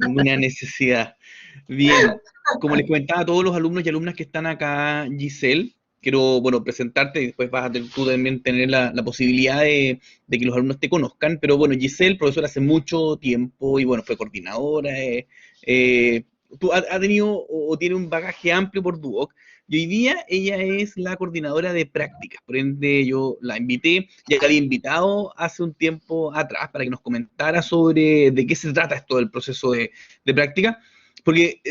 ninguna necesidad. Bien, como les comentaba a todos los alumnos y alumnas que están acá, Giselle, quiero, bueno, presentarte y después vas a tú también tener la posibilidad de que los alumnos te conozcan, pero bueno, Giselle, profesora hace mucho tiempo y bueno, fue coordinadora, eh, ha tenido o tiene un bagaje amplio por Duoc, y hoy día ella es la coordinadora de prácticas, por ende yo la invité, ya la había invitado hace un tiempo atrás para que nos comentara sobre de qué se trata esto del proceso de práctica, porque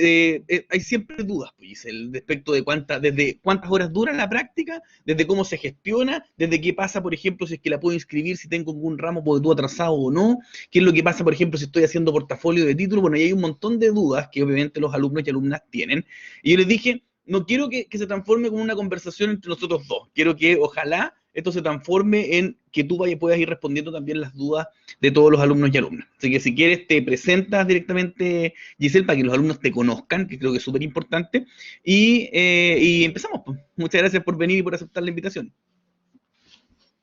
hay siempre dudas, pues, Giselle, respecto de desde cuántas horas dura la práctica, desde cómo se gestiona, desde qué pasa, por ejemplo, si es que la puedo inscribir, si tengo algún ramo porque tú atrasado o no, qué es lo que pasa, por ejemplo, si estoy haciendo portafolio de título, bueno, y hay un montón de dudas que obviamente los alumnos y alumnas tienen. Y yo les dije, no quiero que se transforme como una conversación entre nosotros dos, quiero que ojalá esto se transforme en que tú puedas ir respondiendo también las dudas de todos los alumnos y alumnas. Así que si quieres te presentas directamente, Giselle, para que los alumnos te conozcan, que creo que es súper importante, y empezamos, pues. Muchas gracias por venir y por aceptar la invitación.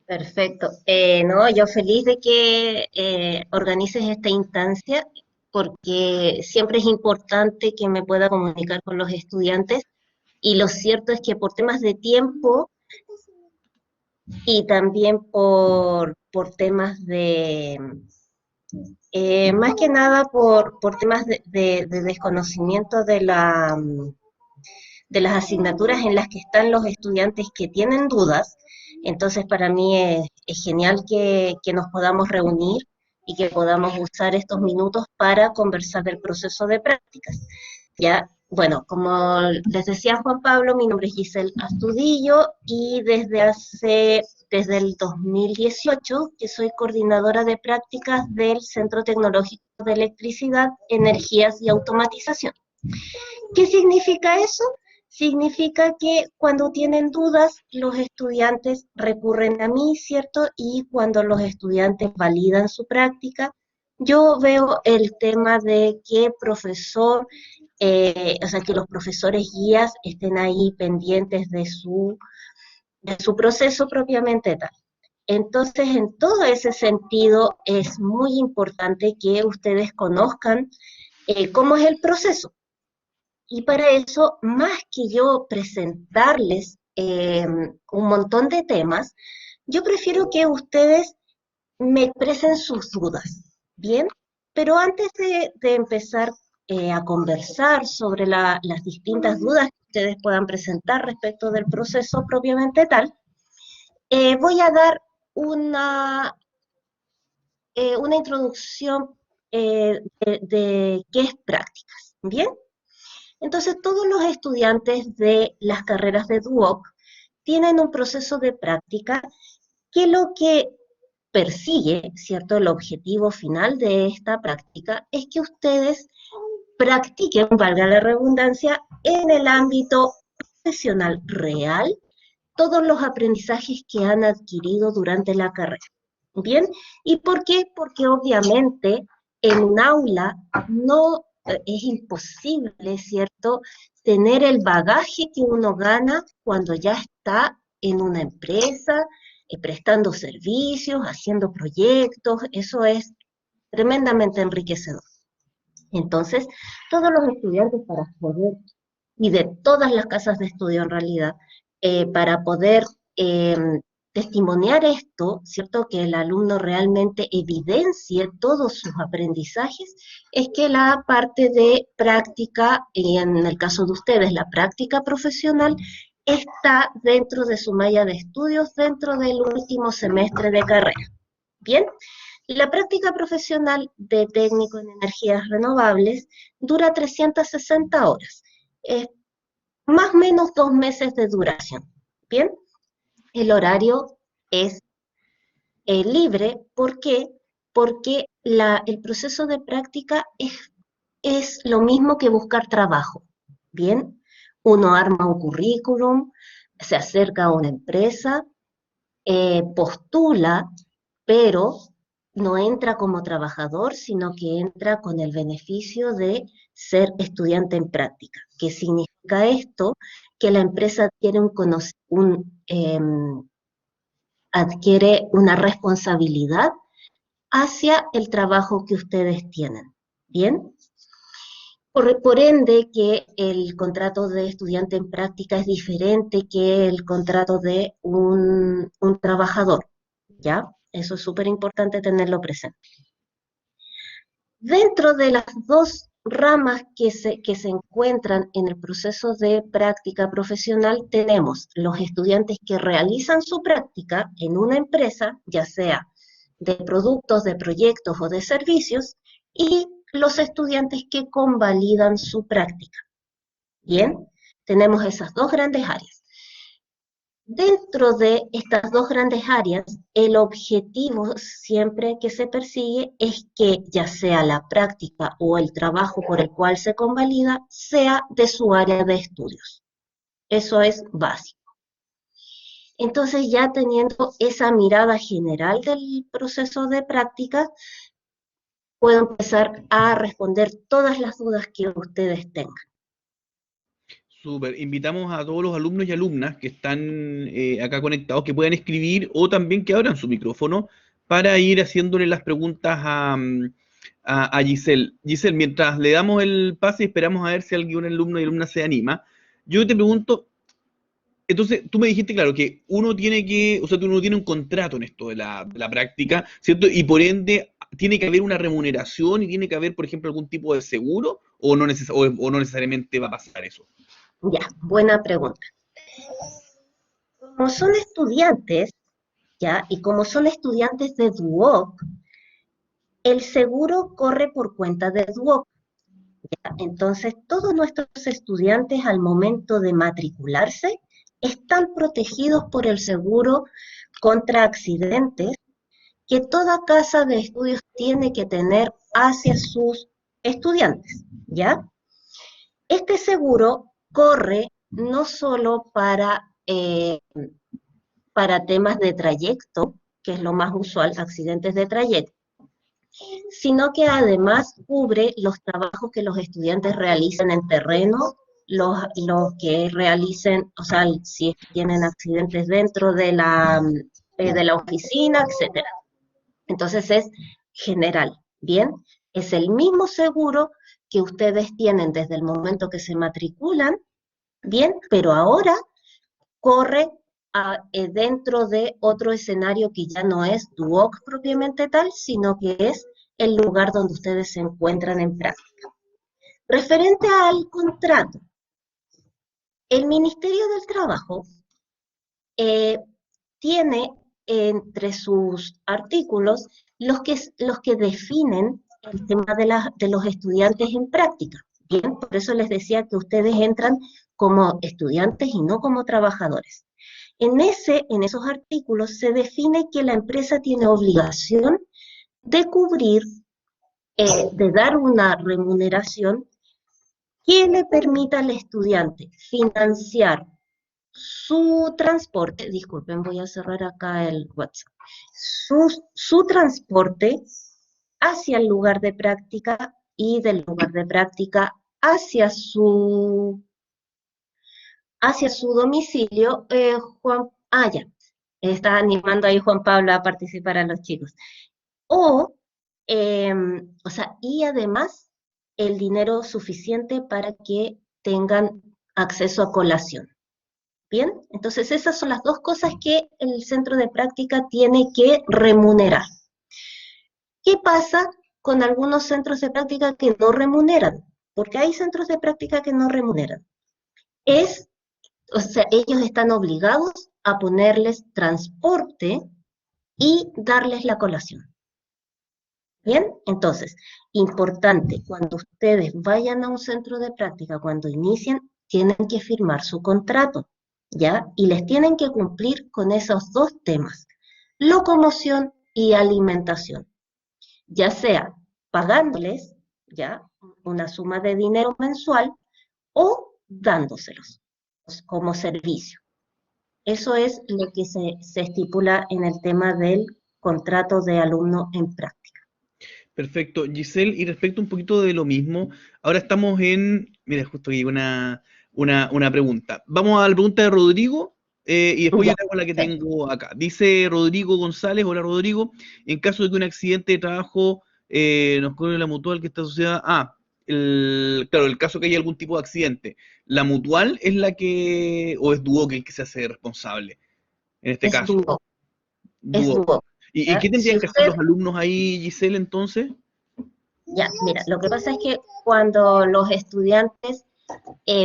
Perfecto. No, yo feliz de que organices esta instancia porque siempre es importante que me pueda comunicar con los estudiantes y lo cierto es que por temas de tiempo y también por temas más que nada por temas de desconocimiento de las asignaturas en las que están los estudiantes que tienen dudas. Entonces, para mí es genial que nos podamos reunir y que podamos usar estos minutos para conversar del proceso de prácticas. Ya, bueno, como les decía Juan Pablo, mi nombre es Giselle Astudillo y desde el 2018 que soy coordinadora de prácticas del Centro Tecnológico de Electricidad, Energías y Automatización. ¿Qué significa eso? Significa que cuando tienen dudas, los estudiantes recurren a mí, ¿cierto? Y cuando los estudiantes validan su práctica, yo veo el tema de que o sea, que los profesores guías estén ahí pendientes de su proceso propiamente tal. Entonces, en todo ese sentido, es muy importante que ustedes conozcan cómo es el proceso. Y para eso, más que yo presentarles un montón de temas, yo prefiero que ustedes me expresen sus dudas, ¿bien? Pero antes de empezar a conversar sobre las distintas dudas que ustedes puedan presentar respecto del proceso propiamente tal, voy a dar una, una introducción de qué es prácticas, ¿bien? Entonces, todos los estudiantes de las carreras de Duoc tienen un proceso de práctica que lo que persigue, ¿cierto? El objetivo final de esta práctica es que ustedes practiquen, valga la redundancia, en el ámbito profesional real todos los aprendizajes que han adquirido durante la carrera. ¿Bien? ¿Y por qué? Porque obviamente en un aula no es imposible, ¿cierto?, tener el bagaje que uno gana cuando ya está en una empresa, prestando servicios, haciendo proyectos, eso es tremendamente enriquecedor. Entonces, todos los estudiantes para poder, y de todas las casas de estudio en realidad, para poder eh, testimoniar esto, ¿cierto? Que el alumno realmente evidencie todos sus aprendizajes, es que la parte de práctica, y en el caso de ustedes, la práctica profesional, está dentro de su malla de estudios, dentro del último semestre de carrera. Bien, la práctica profesional de técnico en energías renovables dura 360 horas, es más o menos 2 meses de duración. Bien, el horario es libre. ¿Por qué? Porque el proceso de práctica es lo mismo que buscar trabajo. Bien, uno arma un currículum, se acerca a una empresa, postula, pero no entra como trabajador, sino que entra con el beneficio de ser estudiante en práctica. ¿Qué significa esto? Que la empresa adquiere adquiere una responsabilidad hacia el trabajo que ustedes tienen. ¿Bien? Por ende, que el contrato de estudiante en práctica es diferente que el contrato de un trabajador, ¿ya? Eso es súper importante tenerlo presente. Dentro de las dos ramas que se encuentran en el proceso de práctica profesional, tenemos los estudiantes que realizan su práctica en una empresa, ya sea de productos, de proyectos o de servicios, y los estudiantes que convalidan su práctica. Bien, tenemos esas dos grandes áreas. Dentro de estas dos grandes áreas, el objetivo siempre que se persigue es que ya sea la práctica o el trabajo por el cual se convalida sea de su área de estudios. Eso es básico. Entonces, ya teniendo esa mirada general del proceso de práctica, puedo empezar a responder todas las dudas que ustedes tengan. Súper. Invitamos a todos los alumnos y alumnas que están acá conectados que puedan escribir o también que abran su micrófono para ir haciéndole las preguntas a Giselle. Giselle, mientras le damos el pase y esperamos a ver si algún alumno y alumna se anima, yo te pregunto, entonces tú me dijiste, claro, que uno tiene que, o sea, uno tiene un contrato en esto de la práctica, ¿cierto? Y por ende tiene que haber una remuneración y tiene que haber, por ejemplo, algún tipo de seguro o o no necesariamente va a pasar eso. Ya, buena pregunta. Como son estudiantes, ¿ya? Y como son estudiantes de DUOC, el seguro corre por cuenta de DUOC. ¿Ya? Entonces, todos nuestros estudiantes al momento de matricularse están protegidos por el seguro contra accidentes que toda casa de estudios tiene que tener hacia sus estudiantes, ¿ya? Este seguro corre no solo para temas de trayecto, que es lo más usual, accidentes de trayecto, sino que además cubre los trabajos que los estudiantes realicen en terreno, los que realicen, o sea, si tienen accidentes dentro de la oficina, etcétera. Entonces es general, ¿bien? Es el mismo seguro que ustedes tienen desde el momento que se matriculan, ¿bien? Pero ahora corre dentro de otro escenario que ya no es DUOC propiamente tal, sino que es el lugar donde ustedes se encuentran en práctica. Referente al contrato, el Ministerio del Trabajo eh, tiene entre sus artículos los que definen el tema de los estudiantes en práctica. Bien, por eso les decía que ustedes entran como estudiantes y no como trabajadores. En esos artículos se define que la empresa tiene obligación de cubrir, de dar una remuneración que le permita al estudiante financiar su transporte, disculpen, voy a cerrar acá el WhatsApp, su transporte hacia el lugar de práctica y del lugar de práctica hacia su domicilio. Ya, está animando ahí Juan Pablo a participar a los chicos. O sea, y además el dinero suficiente para que tengan acceso a colación. Bien, entonces esas son las dos cosas que el centro de práctica tiene que remunerar. ¿Qué pasa con algunos centros de práctica que no remuneran? Porque hay centros de práctica que no remuneran. O sea, ellos están obligados a ponerles transporte y darles la colación. Bien, entonces, importante, cuando ustedes vayan a un centro de práctica, cuando inicien, tienen que firmar su contrato, ¿ya? Y les tienen que cumplir con esos dos temas, locomoción y alimentación, ya sea pagándoles, ¿ya? Una suma de dinero mensual o dándoselos como servicio. Eso es lo que se estipula en el tema del contrato de alumno en práctica. Perfecto. Giselle, y respecto un poquito de lo mismo, ahora estamos mira, justo aquí una pregunta. Vamos a la pregunta de Rodrigo y después Ya, yo te hago la que perfecto. tengo acá. Dice Rodrigo González, hola Rodrigo, en caso de que un accidente de trabajo nos cubre la mutual que está asociada. Claro, el caso que haya algún tipo de accidente. ¿La mutual es la que, o es Duoc el que se hace responsable? En este Es caso, dúo, es Duoc. dúo. ¿Y ¿Ya? qué Si tendrían que hacer usted, los alumnos ahí, Giselle, entonces? ya, mira, lo que pasa es que cuando los estudiantes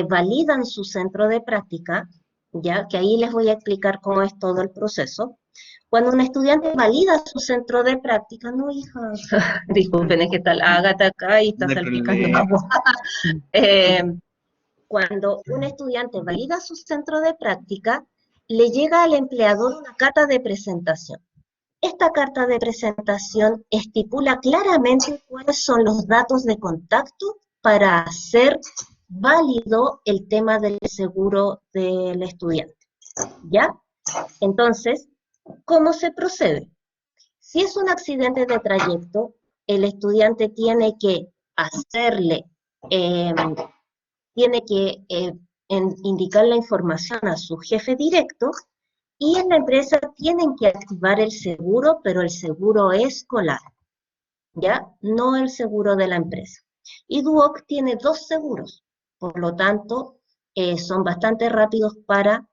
validan su centro de práctica, ya que ahí les voy a explicar cómo es todo el proceso. Cuando un estudiante valida su centro de práctica, no, hija, disculpen, es que está la Ágata acá y está No hay salpicando problema. agua. Eh, Cuando un estudiante valida su centro de práctica, le llega al empleador una carta de presentación. Esta carta de presentación estipula claramente cuáles son los datos de contacto para hacer válido el tema del seguro del estudiante. ¿Ya? Entonces, ¿cómo se procede? Si es un accidente de trayecto, el estudiante tiene que hacerle, eh, tiene que indicar la información a su jefe directo y en la empresa tienen que activar el seguro, pero el seguro escolar, ¿ya? No el seguro de la empresa. Y Duoc tiene dos seguros, por lo tanto, son bastante rápidos para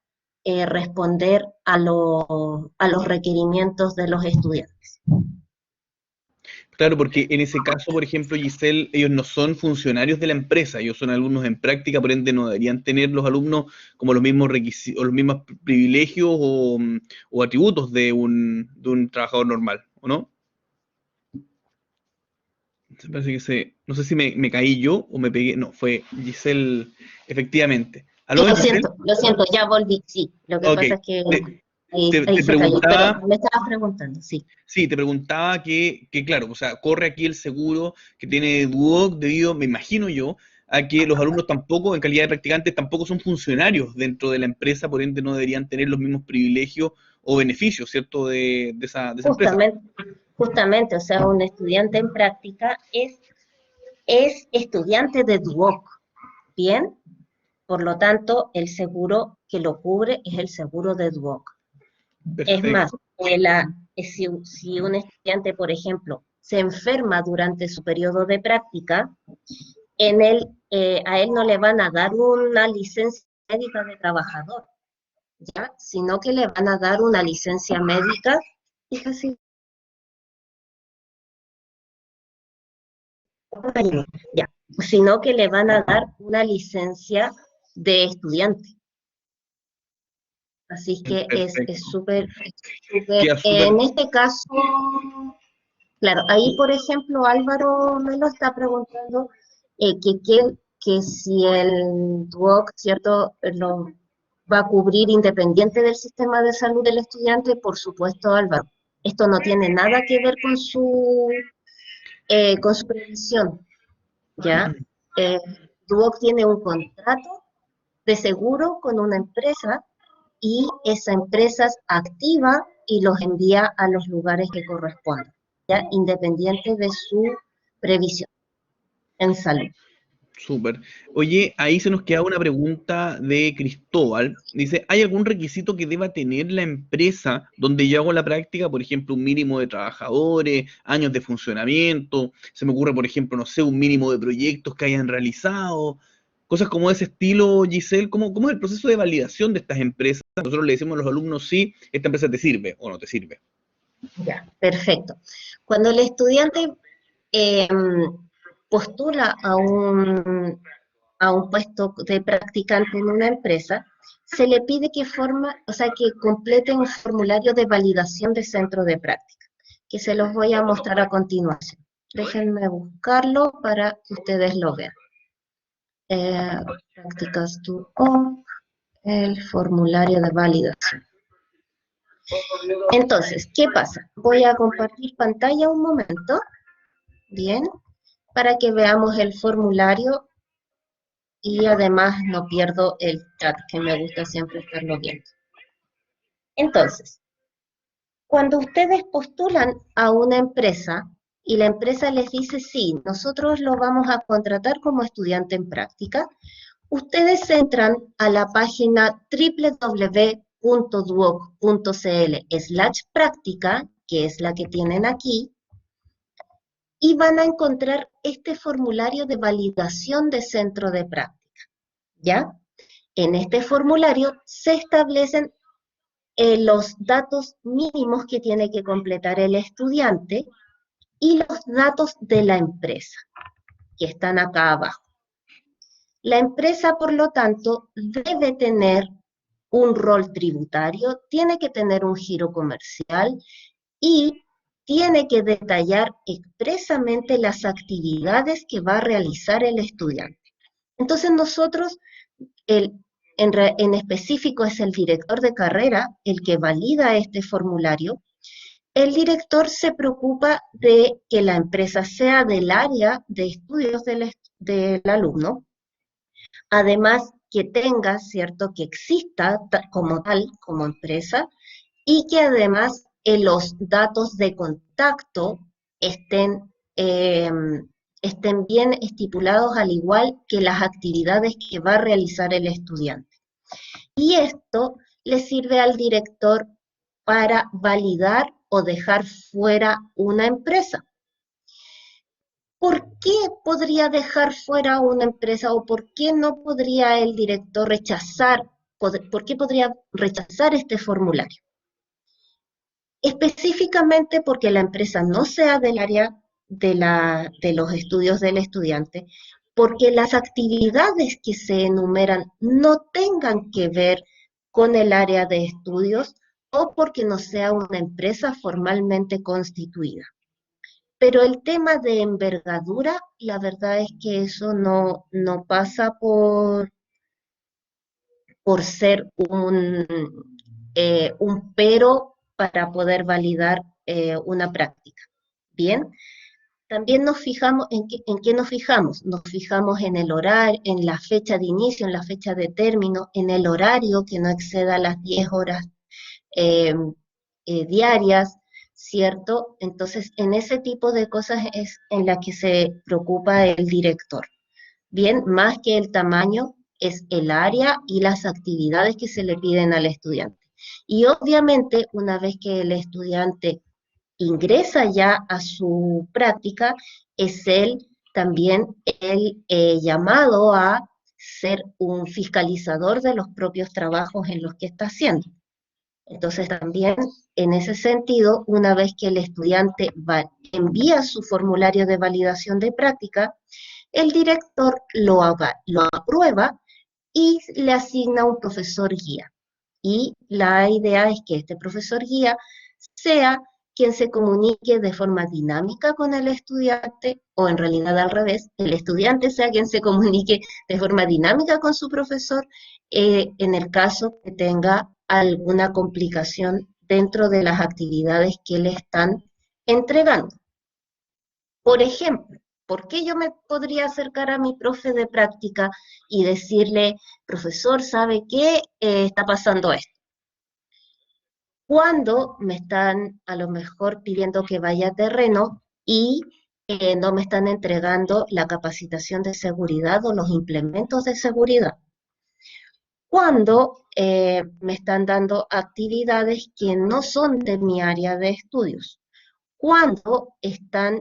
responder a los requerimientos de los estudiantes. Claro, porque en ese caso, por ejemplo, Giselle, ellos no son funcionarios de la empresa, ellos son alumnos en práctica, por ende no deberían tener los alumnos como los mismos requisitos, los mismos privilegios o atributos de un trabajador normal, ¿o no? Se parece que no sé si me caí yo o me pegué, no, fue Giselle, efectivamente. Sí, ¿Aló, Giselle? lo siento, ya volví, sí. Lo que Ok, pasa es que te, ahí te se cayó, pero preguntaba. me estabas preguntando, sí. Sí, te preguntaba claro, o sea, corre aquí el seguro que tiene Duoc debido, me imagino yo, a que los alumnos tampoco, en calidad de practicantes, tampoco son funcionarios dentro de la empresa, por ende no deberían tener los mismos privilegios o beneficios, ¿cierto?, de esa empresa. Justamente, justamente, o sea, un estudiante en práctica es estudiante de DUOC, ¿bien? Por lo tanto, el seguro que lo cubre es el seguro de DUOC. Es más, Perfecto. si un estudiante, por ejemplo, se enferma durante su periodo de práctica, a él no le van a dar una licencia médica de trabajador, ¿ya? Sino que le van a dar una licencia médica, fíjate, ya, sino que le van a dar una licencia de estudiante. Así que es Perfecto. súper, Queda súper. en este caso, claro, ahí por ejemplo Álvaro me lo está preguntando que si el DUOC, ¿cierto?, lo va a cubrir independiente del sistema de salud del estudiante, por supuesto Álvaro. Esto no tiene nada que ver con su previsión, ¿ya? Eh, DUOC tiene un contrato de seguro con una empresa y esa empresa activa y los envía a los lugares que correspondan, ¿ya? Independiente de su previsión en salud. Súper. Oye, ahí se nos queda una pregunta de Cristóbal. Dice, ¿hay algún requisito que deba tener la empresa donde yo hago la práctica? Por ejemplo, un mínimo de trabajadores, años de funcionamiento. Se me ocurre, por ejemplo, no sé, un mínimo de proyectos que hayan realizado. Cosas como ese estilo, Giselle. ¿Cómo es el proceso de validación de estas empresas? Nosotros le decimos a los alumnos, sí, esta empresa te sirve o no te sirve. Ya, perfecto. Cuando el estudiante eh, postula a un puesto de practicante en una empresa, se le pide o sea, que complete un formulario de validación de centro de práctica, que se los voy a mostrar a continuación. Déjenme buscarlo para que ustedes lo vean. Prácticas el formulario de validación. Entonces, ¿qué pasa? Voy a compartir pantalla un momento, bien, para que veamos el formulario y además no pierdo el chat, que me gusta siempre estarlo viendo. Entonces, cuando ustedes postulan a una empresa y la empresa les dice, sí, nosotros lo vamos a contratar como estudiante en práctica, ustedes entran a la página www.duoc.cl/práctica, que es la que tienen aquí, y van a encontrar este formulario de validación de centro de práctica, ¿ya? En este formulario se establecen los datos mínimos que tiene que completar el estudiante y los datos de la empresa, que están acá abajo. La empresa, por lo tanto, debe tener un rol tributario, tiene que tener un giro comercial y tiene que detallar expresamente las actividades que va a realizar el estudiante. Entonces nosotros, el, en específico es el director de carrera el que valida este formulario. El director se preocupa de que la empresa sea del área de estudios del alumno, además que tenga, ¿cierto?, que exista como tal, como empresa, y que además los datos de contacto estén bien estipulados, al igual que las actividades que va a realizar el estudiante. Y esto le sirve al director para validar o dejar fuera una empresa. ¿Por qué podría dejar fuera una empresa o por qué no podría el director rechazar, por qué podría rechazar este formulario? Específicamente porque la empresa no sea del área de los estudios del estudiante, porque las actividades que se enumeran no tengan que ver con el área de estudios o porque no sea una empresa formalmente constituida. Pero el tema de envergadura, la verdad es que eso no pasa por ser un pero para poder validar una práctica. Bien, también nos fijamos en qué nos fijamos. Nos fijamos en el horario, en la fecha de inicio, en la fecha de término, en el horario que no exceda las 10 horas eh, diarias, ¿cierto? Entonces, en ese tipo de cosas es en la que se preocupa el director. Bien, más que el tamaño, es el área y las actividades que se le piden al estudiante. Y obviamente, una vez que el estudiante ingresa ya a su práctica, es él también el llamado a ser un fiscalizador de los propios trabajos en los que está haciendo. Entonces también en ese sentido, una vez que el estudiante envía su formulario de validación de práctica, el director lo aprueba y le asigna un profesor guía. Y la idea es que este profesor guía sea quien se comunique de forma dinámica con el estudiante, o en realidad al revés, el estudiante sea quien se comunique de forma dinámica con su profesor en el caso que tenga alguna complicación dentro de las actividades que le están entregando. Por ejemplo, ¿por qué yo me podría acercar a mi profe de práctica y decirle, profesor, ¿sabe qué? Está pasando esto. Cuando me están a lo mejor pidiendo que vaya a terreno y no me están entregando la capacitación de seguridad o los implementos de seguridad. Cuando me están dando actividades que no son de mi área de estudios. Cuando están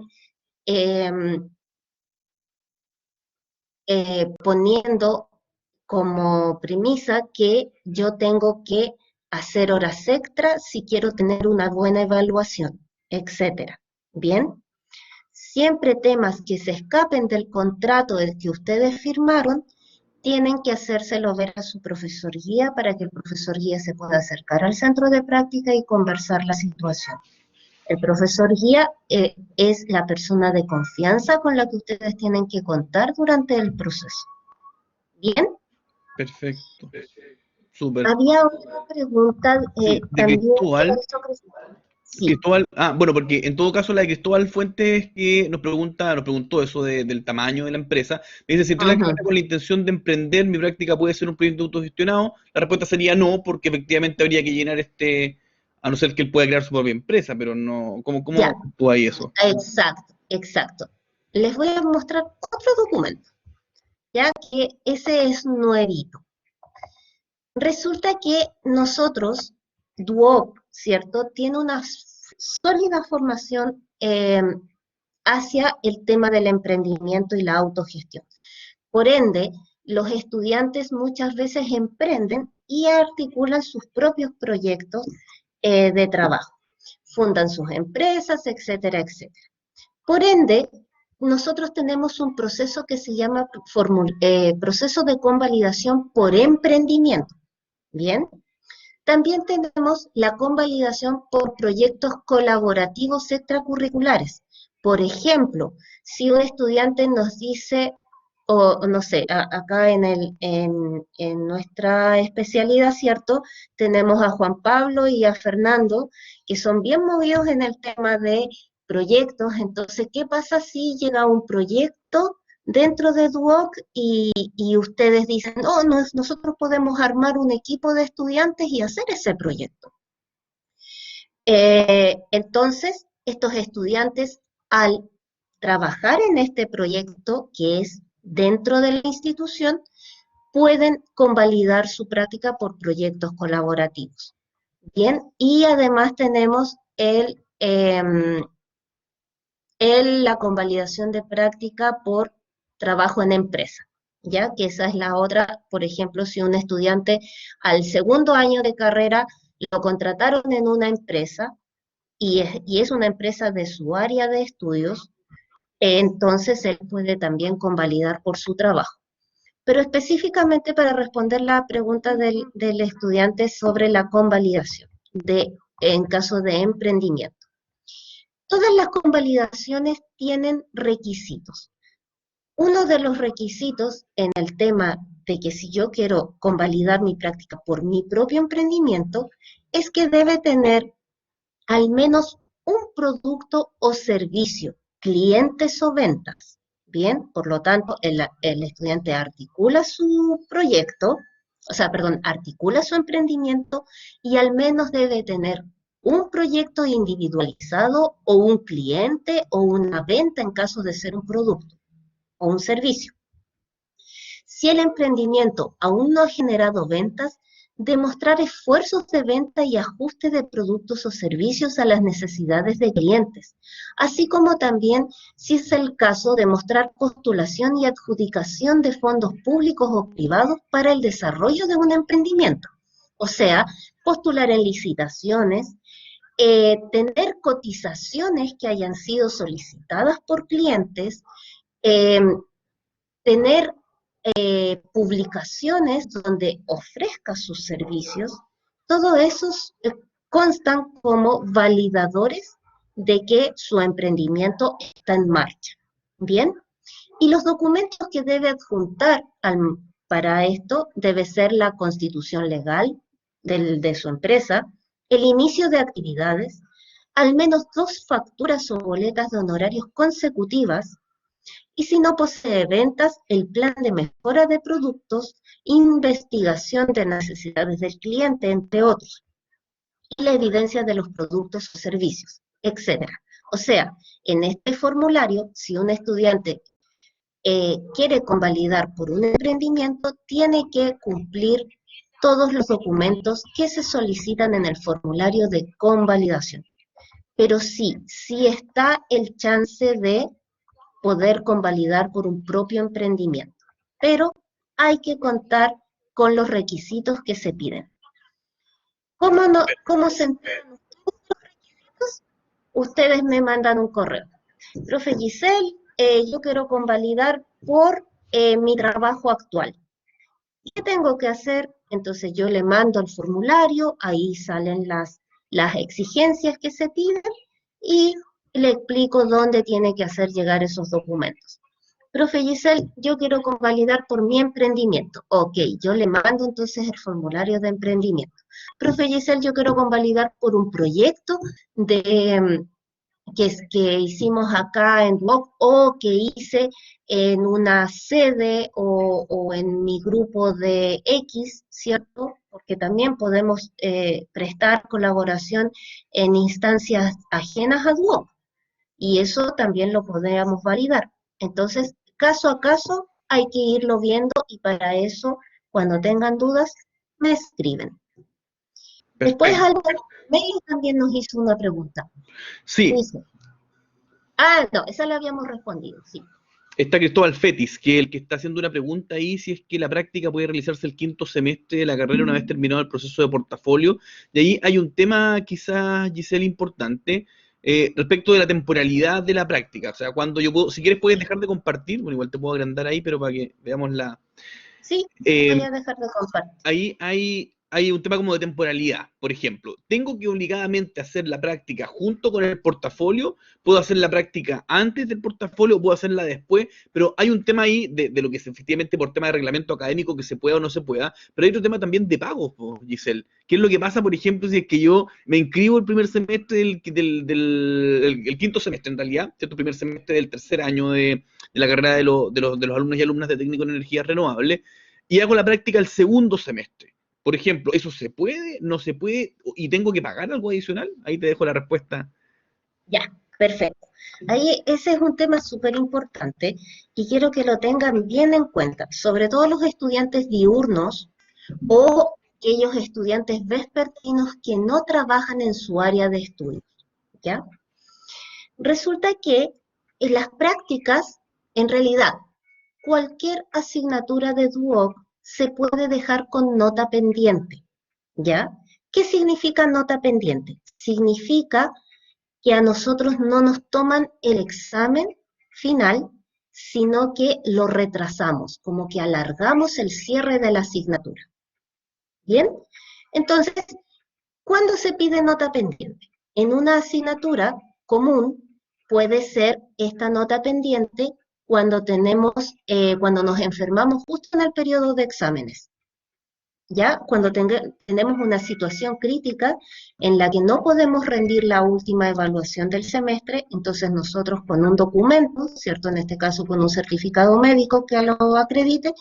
poniendo como premisa que yo tengo que hacer horas extra si quiero tener una buena evaluación, etcétera. Bien, siempre temas que se escapen del contrato del que ustedes firmaron, tienen que hacérselo ver a su profesor guía para que el profesor guía se pueda acercar al centro de práctica y conversar la situación. El profesor guía es la persona de confianza con la que ustedes tienen que contar durante el proceso. ¿Bien? Perfecto. Súper. Había otra pregunta Sí, de también sobre Cristóbal. eso, Cristóbal. Sí. Cristóbal, bueno, porque en todo caso la de Cristóbal Fuentes que nos preguntó eso del tamaño de la empresa. Me dice, si entré a la carrera con la intención de emprender, mi práctica puede ser un proyecto autogestionado. La respuesta sería no, porque efectivamente habría que llenar a no ser que él pueda crear su propia empresa, pero no, ¿cómo Ya, actúa ahí eso? exacto, exacto. Les voy a mostrar otro documento, ya que ese es nuevito. Resulta que nosotros, DUOP, ¿cierto? Tiene una sólida formación hacia el tema del emprendimiento y la autogestión. Por ende, los estudiantes muchas veces emprenden y articulan sus propios proyectos de trabajo, fundan sus empresas, etcétera, etcétera. Por ende, nosotros tenemos un proceso que se llama proceso de convalidación por emprendimiento. Bien, también tenemos la convalidación por proyectos colaborativos extracurriculares. Por ejemplo, si un estudiante nos dice, o no sé, acá en nuestra especialidad, ¿cierto? Tenemos a Juan Pablo y a Fernando, que son bien movidos en el tema de proyectos. Entonces, ¿qué pasa si llega un proyecto dentro de Duoc y ustedes dicen, oh, nosotros podemos armar un equipo de estudiantes y hacer ese proyecto? Entonces, estos estudiantes, al trabajar en este proyecto, que es dentro de la institución, pueden convalidar su práctica por proyectos colaborativos. Bien, y además tenemos la convalidación de práctica por trabajo en empresa, ya que esa es la otra. Por ejemplo, si un estudiante al segundo año de carrera lo contrataron en una empresa y es una empresa de su área de estudios, entonces él puede también convalidar por su trabajo. Pero específicamente para responder la pregunta del estudiante sobre la convalidación en caso de emprendimiento. Todas las convalidaciones tienen requisitos. Uno de los requisitos en el tema de que si yo quiero convalidar mi práctica por mi propio emprendimiento, es que debe tener al menos un producto o servicio, clientes o ventas. Bien, por lo tanto, el estudiante articula su proyecto, articula su emprendimiento y al menos debe tener un proyecto individualizado o un cliente o una venta en caso de ser un producto o un servicio. Si el emprendimiento aún no ha generado ventas, demostrar esfuerzos de venta y ajuste de productos o servicios a las necesidades de clientes, así como también, si es el caso, demostrar postulación y adjudicación de fondos públicos o privados para el desarrollo de un emprendimiento. O sea, postular en licitaciones, tener cotizaciones que hayan sido solicitadas por clientes, tener publicaciones donde ofrezca sus servicios, todos esos constan como validadores de que su emprendimiento está en marcha. Bien, y los documentos que debe adjuntar para esto debe ser la constitución legal de su empresa, el inicio de actividades, al menos 2 facturas o boletas de honorarios consecutivas, y si no posee ventas, el plan de mejora de productos, investigación de necesidades del cliente, entre otros, y la evidencia de los productos o servicios, etcétera. O sea, en este formulario, si un estudiante quiere convalidar por un emprendimiento, tiene que cumplir todos los documentos que se solicitan en el formulario de convalidación. Pero sí está el chance de poder convalidar por un propio emprendimiento, pero hay que contar con los requisitos que se piden. ¿Cómo se enteran los requisitos? Ustedes me mandan un correo. Profe Giselle, yo quiero convalidar por mi trabajo actual. ¿Qué tengo que hacer? Entonces yo le mando el formulario, ahí salen las exigencias que se piden y le explico dónde tiene que hacer llegar esos documentos. Profe Giselle, yo quiero convalidar por mi emprendimiento. Ok, yo le mando entonces el formulario de emprendimiento. Profe Giselle, yo quiero convalidar por un proyecto que hicimos acá en Duoc o que hice en una sede o en mi grupo de X, ¿cierto? Porque también podemos prestar colaboración en instancias ajenas a Duoc y eso también lo podríamos validar. Entonces, caso a caso hay que irlo viendo y para eso, cuando tengan dudas, me escriben. Después, Perfecto. Álvaro Melis también nos hizo una pregunta. Sí, Dice, Ah, no, esa la habíamos respondido, sí. Está Cristóbal Fetis, que es el que está haciendo una pregunta ahí, si es que la práctica puede realizarse el quinto semestre de la carrera una vez terminado el proceso de portafolio. Y ahí hay un tema quizás, Giselle, importante, respecto de la temporalidad de la práctica. O sea, cuando yo puedo, si quieres puedes dejar de compartir, bueno, igual te puedo agrandar ahí, pero para que veamos la... Sí, voy eh, a dejar de compartir. ahí hay un tema como de temporalidad. Por ejemplo, tengo que obligadamente hacer la práctica junto con el portafolio, puedo hacer la práctica antes del portafolio, puedo hacerla después, pero hay un tema ahí de lo que es efectivamente por tema de reglamento académico que se pueda o no se pueda, pero hay otro tema también de pagos, Giselle. ¿Qué es lo que pasa, por ejemplo, si es que yo me inscribo el primer semestre el quinto semestre en realidad, ¿cierto? Primer semestre del tercer año de la carrera de los alumnos y alumnas de técnico en energías renovables, y hago la práctica el segundo semestre? Por ejemplo, ¿eso se puede? ¿No se puede? ¿Y tengo que pagar algo adicional? Ahí te dejo la respuesta. Ya, perfecto. Ahí ese es un tema súper importante y quiero que lo tengan bien en cuenta, sobre todo los estudiantes diurnos o aquellos estudiantes vespertinos que no trabajan en su área de estudio, ¿ya? Resulta que en las prácticas, en realidad, cualquier asignatura de Duoc se puede dejar con nota pendiente, ¿ya? ¿Qué significa nota pendiente? Significa que a nosotros no nos toman el examen final, sino que lo retrasamos, como que alargamos el cierre de la asignatura. ¿Bien? Entonces, ¿cuándo se pide nota pendiente? En una asignatura común puede ser esta nota pendiente cuando nos enfermamos justo en el periodo de exámenes. Ya cuando tenemos una situación crítica en la que no podemos rendir la última evaluación del semestre, entonces nosotros con un documento, ¿cierto? En este caso con un certificado médico que lo acredite,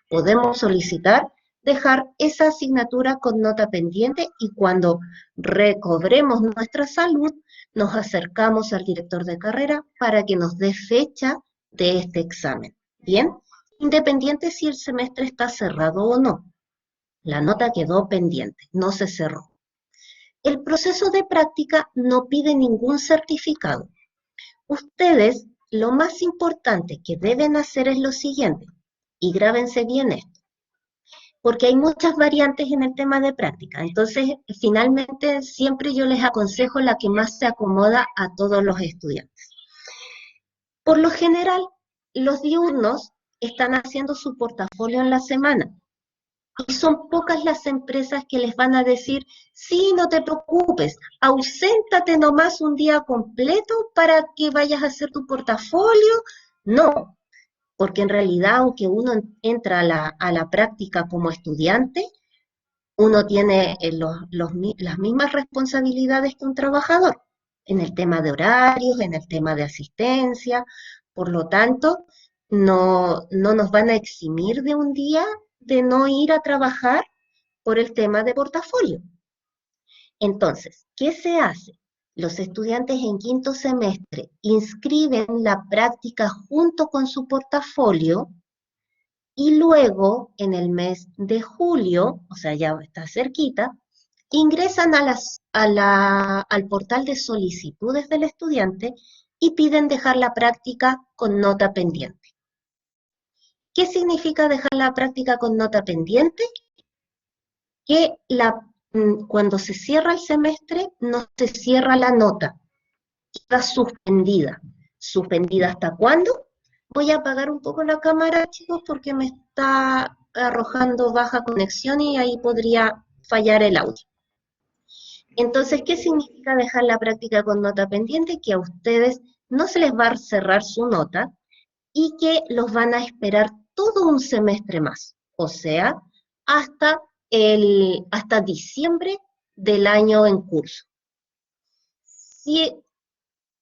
podemos solicitar dejar esa asignatura con nota pendiente y cuando recobremos nuestra salud, nos acercamos al director de carrera para que nos dé fecha de este examen. ¿Bien? Independiente si el semestre está cerrado o no. La nota quedó pendiente, no se cerró. El proceso de práctica no pide ningún certificado. Ustedes, lo más importante que deben hacer es lo siguiente, y grábense bien esto, porque hay muchas variantes en el tema de práctica. Entonces, finalmente, siempre yo les aconsejo la que más se acomoda a todos los estudiantes. Por lo general, los diurnos están haciendo su portafolio en la semana. Y son pocas las empresas que les van a decir, sí, no te preocupes, auséntate nomás un día completo para que vayas a hacer tu portafolio. No, porque en realidad, aunque uno entra a la práctica como estudiante, uno tiene las mismas responsabilidades que un trabajador en el tema de horarios, en el tema de asistencia. Por lo tanto, no nos van a eximir de un día de no ir a trabajar por el tema de portafolio. Entonces, ¿qué se hace? Los estudiantes en quinto semestre inscriben la práctica junto con su portafolio y luego, en el mes de julio, o sea, ya está cerquita, ingresan al portal de solicitudes del estudiante y piden dejar la práctica con nota pendiente. ¿Qué significa dejar la práctica con nota pendiente? Que cuando se cierra el semestre no se cierra la nota, está suspendida. ¿Suspendida hasta cuándo? Voy a apagar un poco la cámara, chicos, porque me está arrojando baja conexión y ahí podría fallar el audio. Entonces, ¿qué significa dejar la práctica con nota pendiente? Que a ustedes no se les va a cerrar su nota y que los van a esperar todo un semestre más, o sea, hasta, hasta diciembre del año en curso. Si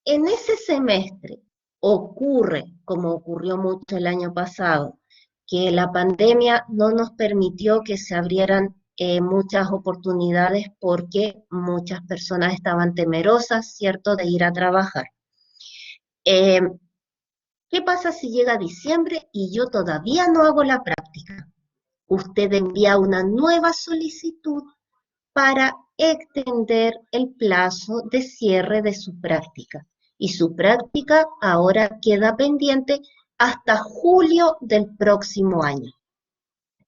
en ese semestre ocurre, como ocurrió mucho el año pasado, que la pandemia no nos permitió que se abrieran muchas oportunidades porque muchas personas estaban temerosas, ¿cierto?, de ir a trabajar. Eh, ¿Qué pasa si llega diciembre y yo todavía no hago la práctica? Usted envía una nueva solicitud para extender el plazo de cierre de su práctica. y su práctica ahora queda pendiente hasta julio del próximo año.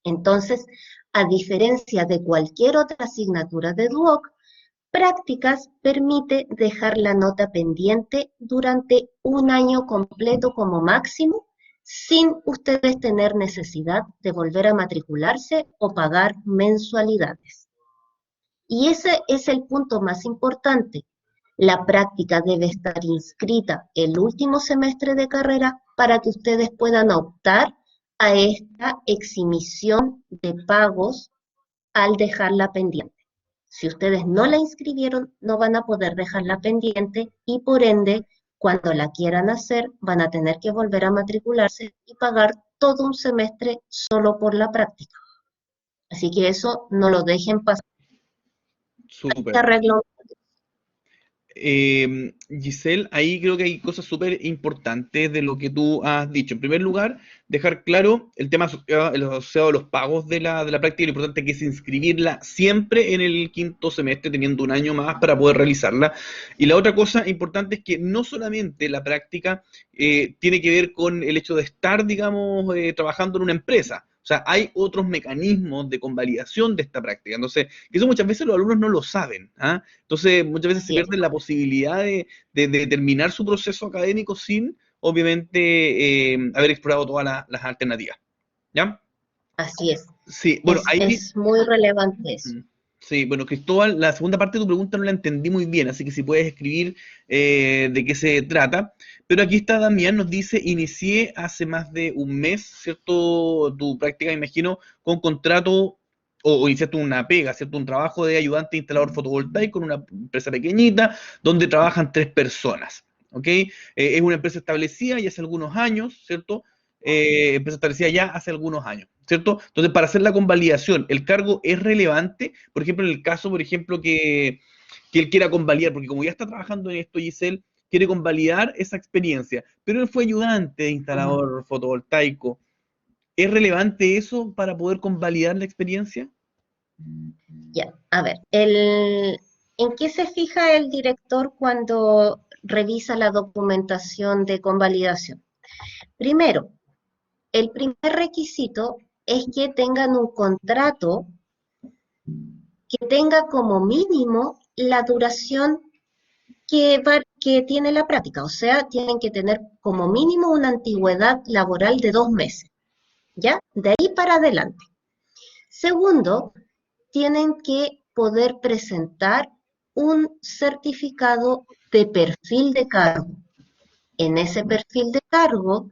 Entonces, a diferencia de cualquier otra asignatura de Duoc, prácticas permite dejar la nota pendiente durante un año completo como máximo, sin ustedes tener necesidad de volver a matricularse o pagar mensualidades. Y ese es el punto más importante. La práctica debe estar inscrita el último semestre de carrera para que ustedes puedan optar a esta exhibición de pagos al dejarla pendiente. Si ustedes no la inscribieron, no van a poder dejarla pendiente y por ende, cuando la quieran hacer, van a tener que volver a matricularse y pagar todo un semestre solo por la práctica. Así que eso no lo dejen pasar. Súper. Arreglo. Giselle, ahí creo que hay cosas súper importantes de lo que tú has dicho. En primer lugar, dejar claro el tema asociado a los pagos de la práctica, lo importante que es inscribirla siempre en el quinto semestre, teniendo un año más para poder realizarla. Y la otra cosa importante es que no solamente la práctica tiene que ver con el hecho de estar, digamos, trabajando en una empresa. O sea, hay otros mecanismos de convalidación de esta práctica. Entonces, que eso muchas veces los alumnos no lo saben. ¿Ah? Entonces, muchas veces se Así es, pierde la posibilidad de terminar su proceso académico sin, obviamente, haber explorado todas las alternativas. ¿Ya? así es. Sí, bueno, ahí. Es muy relevante eso. Sí, bueno, Cristóbal, la segunda parte de tu pregunta no la entendí muy bien, así que si puedes escribir de qué se trata. Pero aquí está Damián, nos dice, inicié hace más de un mes, ¿cierto? Tu práctica, me imagino, con contrato, o iniciaste una pega, ¿cierto? Un trabajo de ayudante instalador fotovoltaico en una empresa pequeñita, donde trabajan 3 personas, ¿ok? Es una empresa establecida ya hace algunos años, ¿cierto? Empresa establecida ya hace algunos años, ¿cierto? Entonces, para hacer la convalidación, ¿el cargo es relevante? Por ejemplo, en el caso, por ejemplo, que él quiera convalidar, porque como ya está trabajando en esto, Giselle, quiere convalidar esa experiencia, pero él fue ayudante de instalador fotovoltaico. ¿Es relevante eso para poder convalidar la experiencia? Ya, a ver, ¿en qué se fija el director cuando revisa la documentación de convalidación? Primero, el primer requisito es que tengan un contrato que tenga como mínimo la duración que tiene la práctica, o sea, tienen que tener como mínimo una antigüedad laboral de 2 meses, ¿ya? De ahí para adelante. Segundo, tienen que poder presentar un certificado de perfil de cargo. En ese perfil de cargo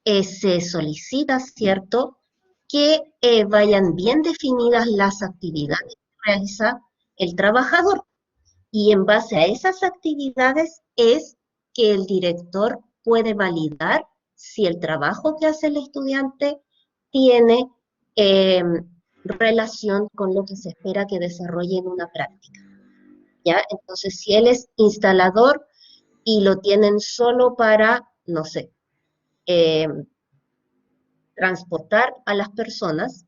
se solicita, ¿cierto?, que vayan bien definidas las actividades que realiza el trabajador. Y en base a esas actividades es que el director puede validar si el trabajo que hace el estudiante tiene eh, relación con lo que se espera que desarrolle en una práctica. ¿Ya? Entonces, si él es instalador y lo tienen solo para, no sé, eh, transportar a las personas,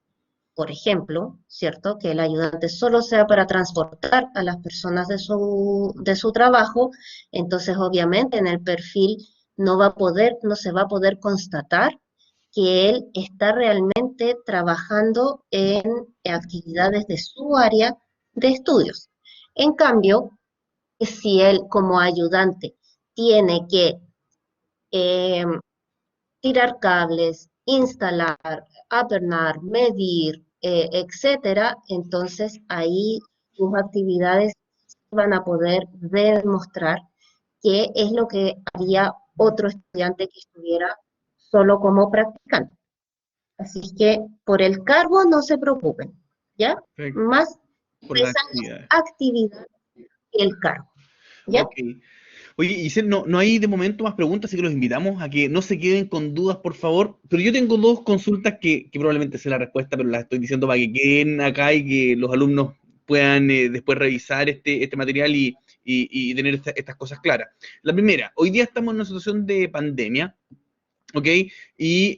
por ejemplo, ¿cierto? Que el ayudante solo sea para transportar a las personas de su trabajo, entonces obviamente en el perfil no se va a poder constatar que él está realmente trabajando en actividades de su área de estudios. En cambio, si él como ayudante tiene que eh, tirar cables, instalar, apernar, medir, etcétera, entonces ahí sus actividades van a poder demostrar qué es lo que haría otro estudiante que estuviera solo como practicante. Así que por el cargo no se preocupen, ¿ya? Perfecto. Más Por las pesan las actividades. actividades que el cargo, ¿ya? Ok. Oye, Giselle, no hay de momento más preguntas, así que los invitamos a que no se queden con dudas, por favor. Pero yo tengo dos consultas que probablemente sea la respuesta, pero las estoy diciendo para que queden acá y que los alumnos puedan después revisar este material y tener estas cosas claras. La primera, hoy día estamos en una situación de pandemia, ¿ok? Y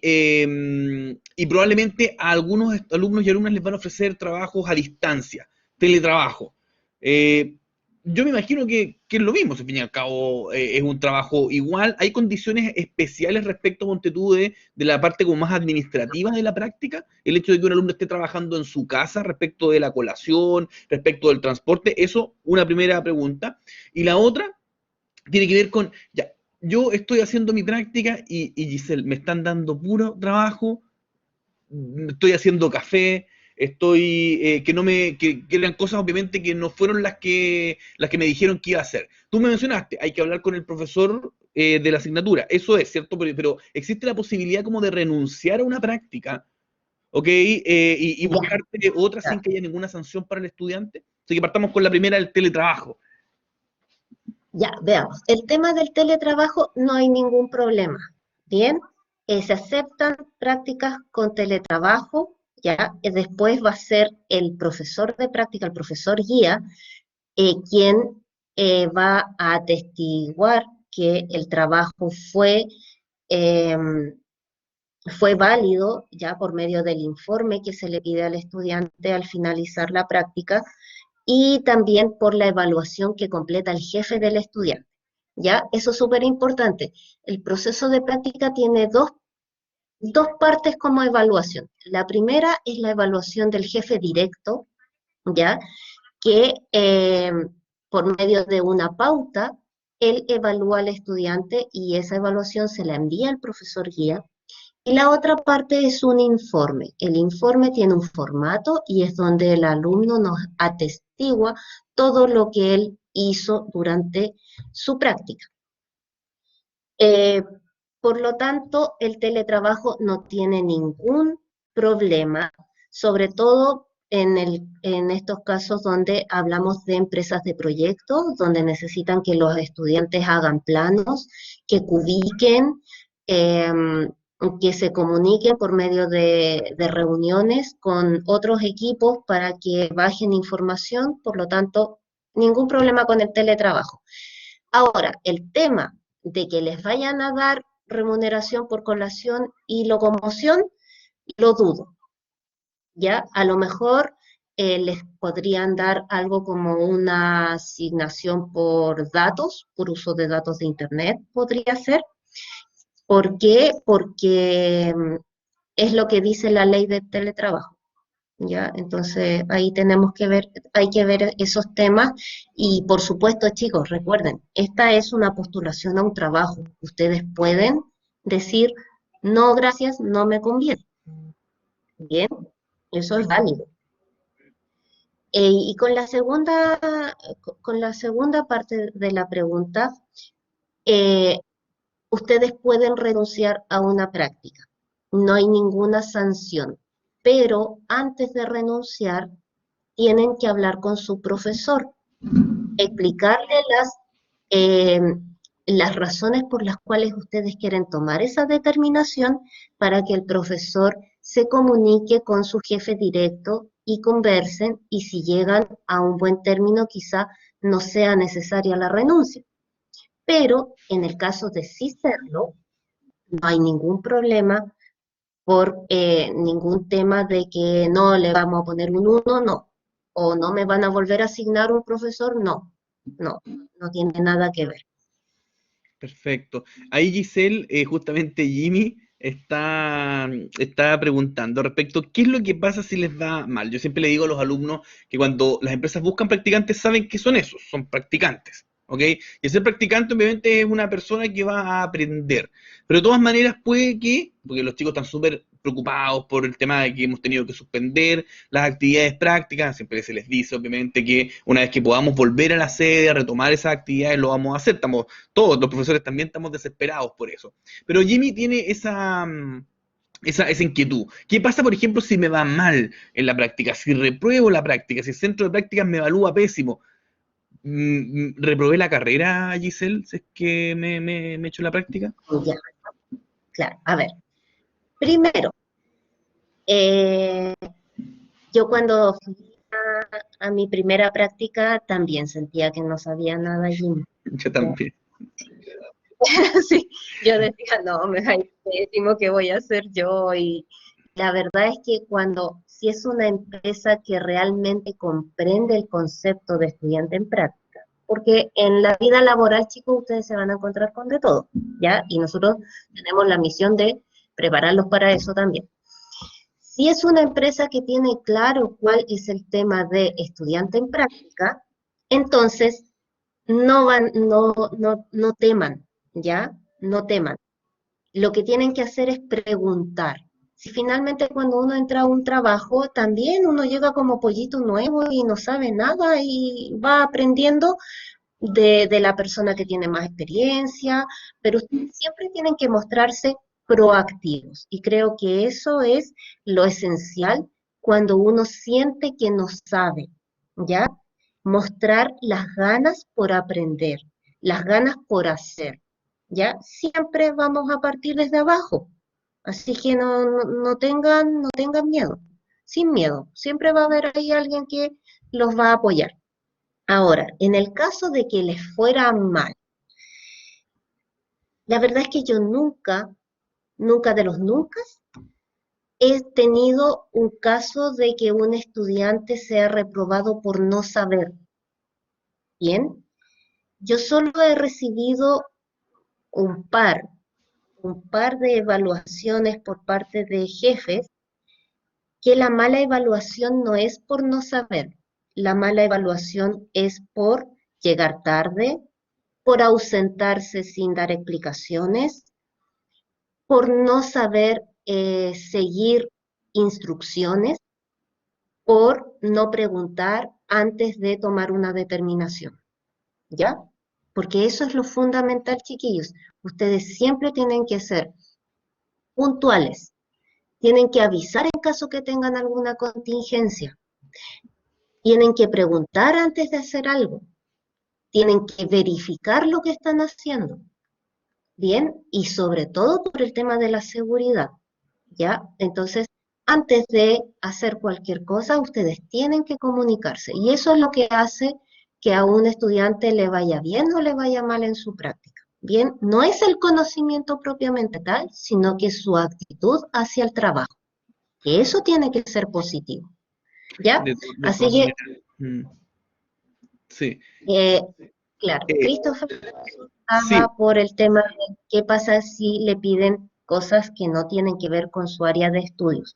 probablemente a algunos alumnos y alumnas les van a ofrecer trabajos a distancia, teletrabajo. Eh, yo me imagino que es lo mismo, si al fin y al cabo es un trabajo igual. ¿Hay condiciones especiales respecto, ponte tú, de la parte como más administrativa de la práctica? El hecho de que un alumno esté trabajando en su casa respecto de la colación, respecto del transporte, eso, una primera pregunta. Y la otra tiene que ver con, ya, yo estoy haciendo mi práctica y Giselle, me están dando puro trabajo, estoy haciendo café, estoy, que no me, que eran cosas obviamente que no fueron las que me dijeron que iba a hacer. Tú me mencionaste, hay que hablar con el profesor de la asignatura, eso es cierto, pero existe la posibilidad como de renunciar a una práctica, ¿ok? Y Ya, buscarte otra sin ya, que haya ninguna sanción para el estudiante. Así que partamos con la primera, el teletrabajo. ya, veamos. El tema del teletrabajo no hay ningún problema. Bien, se aceptan prácticas con teletrabajo, ya, después va a ser el profesor de práctica, el profesor guía, quien va a atestiguar que el trabajo eh, fue válido ya por medio del informe que se le pide al estudiante al finalizar la práctica y también por la evaluación que completa el jefe del estudiante. ¿Ya? Eso es súper importante. El proceso de práctica tiene dos partes como evaluación. La primera es la evaluación del jefe directo, ¿ya? Que por medio de una pauta, él evalúa al estudiante y esa evaluación se la envía al profesor guía. Y la otra parte es un informe. El informe tiene un formato y es donde el alumno nos atestigua todo lo que él hizo durante su práctica. Eh, por lo tanto, el teletrabajo no tiene ningún problema, sobre todo en estos casos donde hablamos de empresas de proyectos, donde necesitan que los estudiantes hagan planos, que cubiquen, eh, que se comuniquen por medio de reuniones con otros equipos para que bajen información, por lo tanto, ningún problema con el teletrabajo. Ahora, el tema de que les vayan a dar remuneración por colación y locomoción, lo dudo, ¿ya? A lo mejor les podrían dar algo como una asignación por datos, por uso de datos de Internet, podría ser. ¿Por qué? Porque es lo que dice la ley de teletrabajo. ¿Ya? Entonces ahí tenemos que ver, hay que ver esos temas y por supuesto, chicos, recuerden, esta es una postulación a un trabajo. Ustedes pueden decir, no, gracias, no me conviene. Bien, eso es válido. Y con la segunda parte de la pregunta, eh, ustedes pueden renunciar a una práctica. No hay ninguna sanción, pero antes de renunciar, tienen que hablar con su profesor, explicarle eh, las razones por las cuales ustedes quieren tomar esa determinación para que el profesor se comunique con su jefe directo y conversen y si llegan a un buen término quizá no sea necesaria la renuncia. Pero en el caso de sí serlo, no hay ningún problema por ningún tema de que no le vamos a poner un uno, no. O no me van a volver a asignar un profesor, no. No, no tiene nada que ver. Perfecto. Ahí Giselle, justamente Jimmy, está preguntando respecto a qué es lo que pasa si les va mal. Yo siempre le digo a los alumnos que cuando las empresas buscan practicantes saben que son esos, son practicantes. ¿Ok? Y ser practicante obviamente es una persona que va a aprender. Pero de todas maneras puede que, porque los chicos están súper preocupados por el tema de que hemos tenido que suspender las actividades prácticas, siempre se les dice obviamente que una vez que podamos volver a la sede, a retomar esas actividades, lo vamos a hacer. Estamos todos los profesores también estamos desesperados por eso. Pero Jimmy tiene esa inquietud. ¿Qué pasa, por ejemplo, si me va mal en la práctica? Si repruebo la práctica, si el centro de prácticas me evalúa pésimo. ¿Reprobé la carrera, Giselle, si es que me echo la práctica? Ya, claro. A ver, primero, eh, yo cuando fui a mi primera práctica también sentía que no sabía nada allí. Yo también. Sí, yo decía, no, me va a ir pésimo, ¿qué voy a hacer yo? Y la verdad es que si es una empresa que realmente comprende el concepto de estudiante en práctica, porque en la vida laboral, chicos, ustedes se van a encontrar con de todo, ¿ya? Y nosotros tenemos la misión de prepararlos para eso también. Si es una empresa que tiene claro cuál es el tema de estudiante en práctica, entonces no teman, ¿ya? No teman. Lo que tienen que hacer es preguntar. Si finalmente cuando uno entra a un trabajo, también uno llega como pollito nuevo y no sabe nada y va aprendiendo de la persona que tiene más experiencia, pero ustedes siempre tienen que mostrarse proactivos. Y creo que eso es lo esencial cuando uno siente que no sabe, ¿ya? Mostrar las ganas por aprender, las ganas por hacer, ¿ya? Siempre vamos a partir desde abajo, así que no tengan miedo, sin miedo. Siempre va a haber ahí alguien que los va a apoyar. Ahora, en el caso de que les fuera mal, la verdad es que yo nunca de los nunca, he tenido un caso de que un estudiante sea reprobado por no saber. Bien, yo solo he recibido un par, un par de evaluaciones por parte de jefes, que la mala evaluación no es por no saber, la mala evaluación es por llegar tarde, por ausentarse sin dar explicaciones, por no saber seguir instrucciones, por no preguntar antes de tomar una determinación, ¿ya? Porque eso es lo fundamental, chiquillos. Ustedes siempre tienen que ser puntuales, tienen que avisar en caso que tengan alguna contingencia, tienen que preguntar antes de hacer algo, tienen que verificar lo que están haciendo, ¿bien? Y sobre todo por el tema de la seguridad, ¿ya? Entonces, antes de hacer cualquier cosa, ustedes tienen que comunicarse. Y eso es lo que hace que a un estudiante le vaya bien o le vaya mal en su práctica. Bien, no es el conocimiento propiamente tal, sino que su actitud hacia el trabajo. Que eso tiene que ser positivo, ¿ya? De Así todas que, maneras. Sí. eh, claro, Eh, Christopher sí, estaba por el tema de qué pasa si le piden cosas que no tienen que ver con su área de estudios.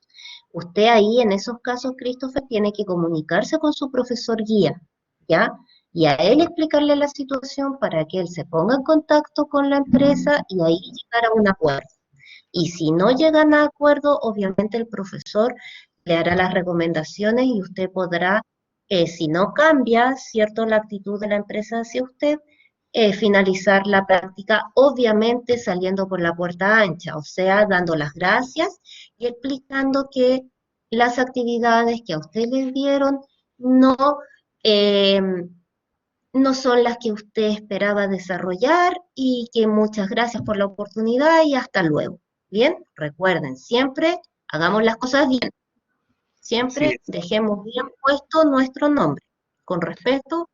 Usted ahí, en esos casos, Christopher, tiene que comunicarse con su profesor guía, ¿ya? Y a él explicarle la situación para que él se ponga en contacto con la empresa y ahí llegar a un acuerdo. Y si no llegan a acuerdo, obviamente el profesor le hará las recomendaciones y usted podrá, si no cambia, ¿cierto?, la actitud de la empresa hacia usted, finalizar la práctica, obviamente saliendo por la puerta ancha, o sea, dando las gracias y explicando que las actividades que a usted le dieron no, eh, no son las que usted esperaba desarrollar y que muchas gracias por la oportunidad y hasta luego. Bien, recuerden, siempre hagamos las cosas bien, así siempre es. dejemos bien puesto nuestro nombre. Con respeto,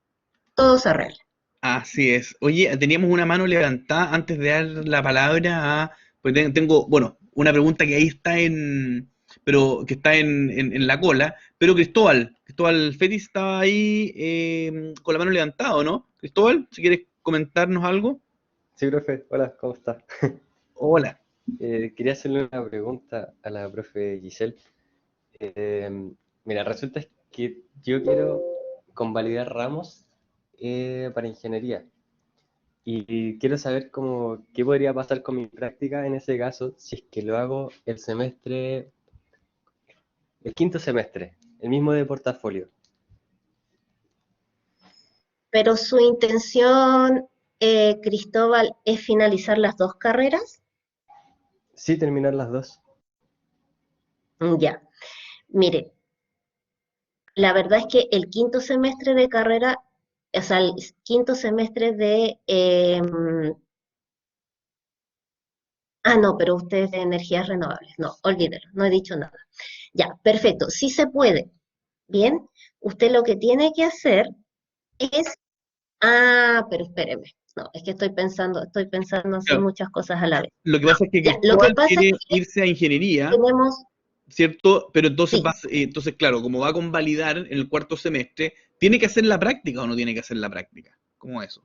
todo se arregla. Así es. Oye, teníamos una mano levantada antes de dar la palabra a. Pues tengo, bueno, una pregunta que ahí está pero que está en la cola. Pero Cristóbal Fetis estaba ahí con la mano levantada, ¿o no? Cristóbal, si quieres comentarnos algo. Sí, profe, hola, ¿cómo está? Hola. Quería hacerle una pregunta a la profe Giselle. Eh, Mira, resulta que yo quiero convalidar ramos para ingeniería y quiero saber qué podría pasar con mi práctica en ese caso si es que lo hago el quinto semestre, el mismo de portafolio. Pero su intención, Cristóbal, es finalizar las dos carreras. Sí, terminar las dos. Ya, mire, la verdad es que el quinto semestre de carrera, o sea, el quinto semestre de... no, pero usted es de energías renovables. No, olvídelo, no he dicho nada. Ya, perfecto, sí se puede. Bien, usted lo que tiene que hacer es... pero espéreme. No, es que estoy pensando así Claro, muchas cosas a la vez. lo que pasa es que Ya, lo que Cristóbal pasa es quiere que irse a ingeniería, tenemos, ¿cierto? Pero entonces sí, entonces claro, como va a convalidar en el cuarto semestre, ¿tiene que hacer la práctica o no tiene que hacer la práctica? ¿Cómo eso?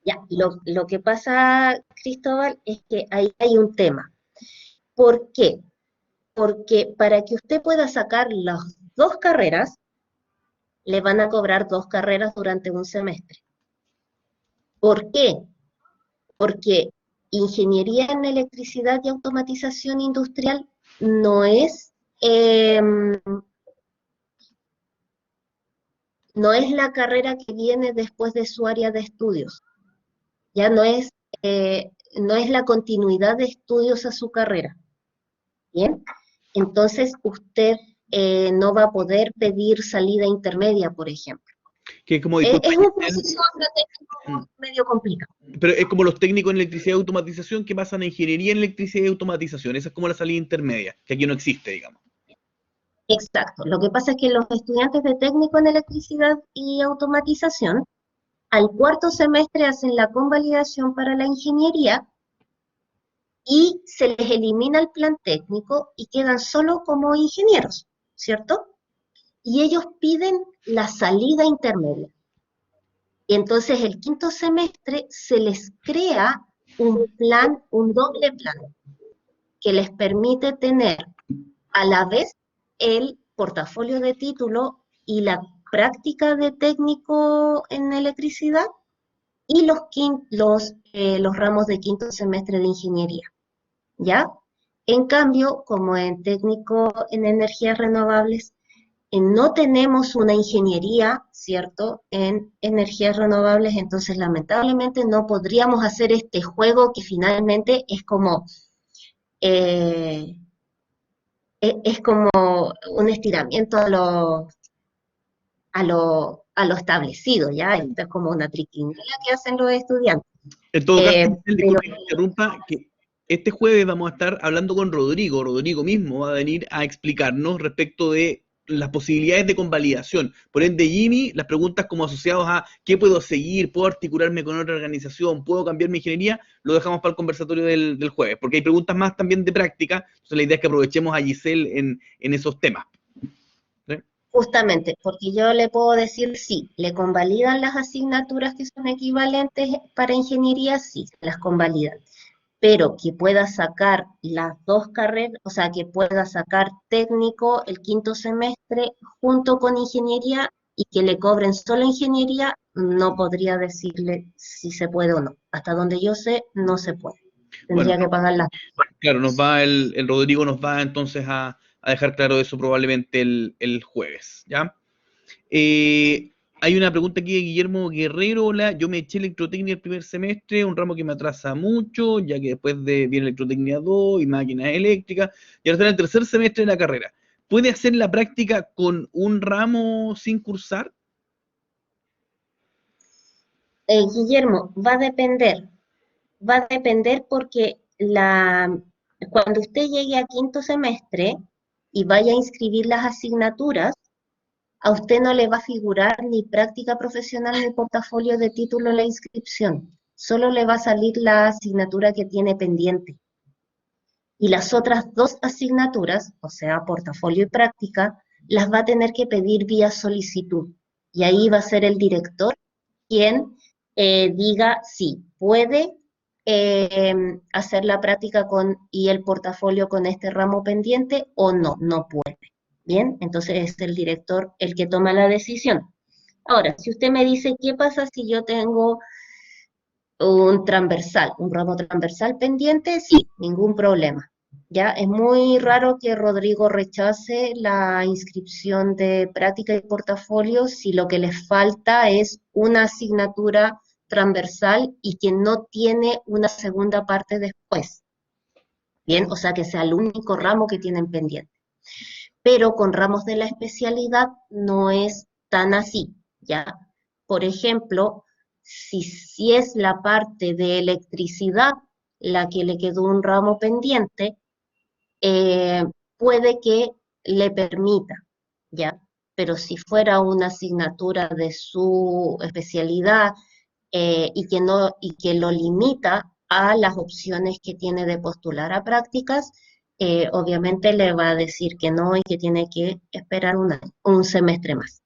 Ya, lo que pasa, Cristóbal, es que ahí hay un tema. ¿Por qué? Porque para que usted pueda sacar las dos carreras, le van a cobrar dos carreras durante un semestre. ¿Por qué? Porque ingeniería en electricidad y automatización industrial no es, eh, no es la carrera que viene después de su área de estudios. Ya no es la continuidad de estudios a su carrera. Bien, entonces usted no va a poder pedir salida intermedia, por ejemplo. Que es como, disculpa, Es un Giselle, proceso estratégico medio complicado. pero es como los técnicos en electricidad y automatización que pasan a ingeniería en electricidad y automatización. Esa es como la salida intermedia, que aquí no existe, digamos. Exacto. Lo que pasa es que los estudiantes de técnico en electricidad y automatización, al cuarto semestre hacen la convalidación para la ingeniería y se les elimina el plan técnico y quedan solo como ingenieros, ¿cierto? Y ellos piden la salida intermedia. Y entonces el quinto semestre se les crea un plan, un doble plan, que les permite tener a la vez el portafolio de título y la práctica de técnico en electricidad y los ramos de quinto semestre de ingeniería, ¿ya? En cambio, como en técnico en energías renovables, no tenemos una ingeniería, ¿cierto?, en energías renovables, entonces lamentablemente no podríamos hacer este juego que finalmente es como, eh, es como un estiramiento a lo establecido, ¿ya? Esto es como una triquiñuela que hacen los estudiantes. En todo caso, Pero disculpe que interrumpa, que este jueves vamos a estar hablando con Rodrigo. Rodrigo mismo va a venir a explicarnos respecto de las posibilidades de convalidación. Por ende, Jimmy, las preguntas como asociados a qué puedo seguir, puedo articularme con otra organización, puedo cambiar mi ingeniería, lo dejamos para el conversatorio del jueves, porque hay preguntas más también de práctica, entonces la idea es que aprovechemos a Giselle en esos temas. ¿Sí? justamente, porque yo le puedo decir sí, le convalidan las asignaturas que son equivalentes para ingeniería, sí, las convalidan. Pero que pueda sacar las dos carreras, o sea, que pueda sacar técnico el quinto semestre junto con ingeniería y que le cobren solo ingeniería, no podría decirle si se puede o no. Hasta donde yo sé, no se puede. Bueno, Tendría que pagar las. claro, el Rodrigo nos va entonces a dejar claro eso probablemente el jueves, ¿ya? Hay una pregunta aquí de Guillermo Guerrero. Hola, yo me eché electrotecnia el primer semestre, un ramo que me atrasa mucho, ya que después viene electrotecnia 2 y máquinas eléctricas, y ahora está en el tercer semestre de la carrera. ¿Puede hacer la práctica con un ramo sin cursar? Guillermo, va a depender porque cuando usted llegue a quinto semestre y vaya a inscribir las asignaturas, a usted no le va a figurar ni práctica profesional ni portafolio de título en la inscripción. Solo le va a salir la asignatura que tiene pendiente. Y las otras dos asignaturas, o sea, portafolio y práctica, las va a tener que pedir vía solicitud. Y ahí va a ser el director quien diga si puede hacer la práctica y el portafolio con este ramo pendiente o no, no puede. Bien, entonces es el director el que toma la decisión. Ahora, si usted me dice, ¿qué pasa si yo tengo un ramo transversal pendiente? Sí, ningún problema. Ya es muy raro que Rodrigo rechace la inscripción de práctica y portafolio si lo que le falta es una asignatura transversal y que no tiene una segunda parte después. Bien, o sea que sea el único ramo que tienen pendiente. Pero con ramos de la especialidad no es tan así, ¿ya? Por ejemplo, si es la parte de electricidad la que le quedó un ramo pendiente, eh, puede que le permita, ¿ya? Pero si fuera una asignatura de su especialidad y que lo limita a las opciones que tiene de postular a prácticas, obviamente le va a decir que no y que tiene que esperar un semestre más.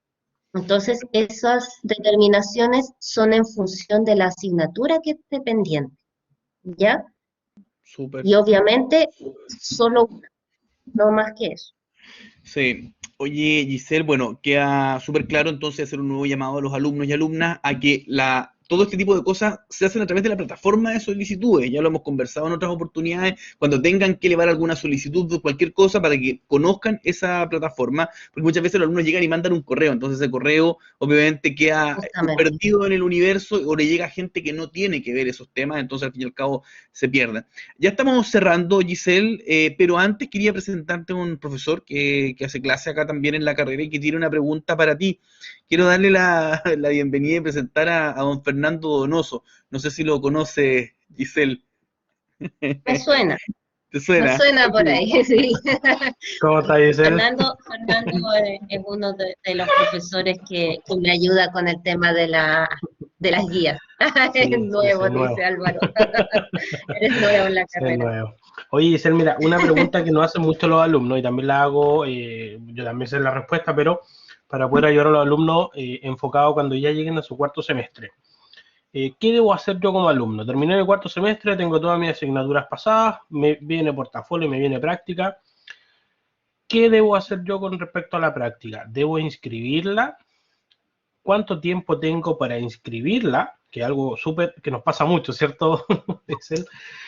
Entonces, esas determinaciones son en función de la asignatura que esté pendiente, ¿ya? Súper. Y obviamente, solo una, no más que eso. Sí. Oye, Giselle, bueno, queda súper claro entonces hacer un nuevo llamado a los alumnos y alumnas a que todo este tipo de cosas se hacen a través de la plataforma de solicitudes. Ya lo hemos conversado en otras oportunidades, cuando tengan que elevar alguna solicitud de cualquier cosa para que conozcan esa plataforma, porque muchas veces los alumnos llegan y mandan un correo, entonces ese correo obviamente queda Justamente. perdido en el universo o le llega a gente que no tiene que ver esos temas, entonces al fin y al cabo se pierden. Ya estamos cerrando, Giselle, pero antes quería presentarte a un profesor que hace clase acá también en la carrera y que tiene una pregunta para ti. Quiero darle la bienvenida y presentar a don Fernando Donoso. No sé si lo conoce, Giselle. Me suena, ¿Te me suena? suena por ahí, sí. ¿Cómo está, Giselle? Fernando es uno de los profesores que me ayuda con el tema de las guías. Sí, Es sí, nuevo, soy dice nuevo. Álvaro. Eres nuevo en la Soy carrera. nuevo. Oye, Giselle, mira, una pregunta que nos hacen mucho los alumnos y también la hago, yo también sé la respuesta, pero para poder ayudar a los alumnos enfocado cuando ya lleguen a su cuarto semestre. ¿Qué debo hacer yo como alumno? Terminé el cuarto semestre, tengo todas mis asignaturas pasadas, me viene portafolio, me viene práctica. ¿Qué debo hacer yo con respecto a la práctica? ¿Debo inscribirla? ¿Cuánto tiempo tengo para inscribirla? Que es algo súper, que nos pasa mucho, ¿cierto?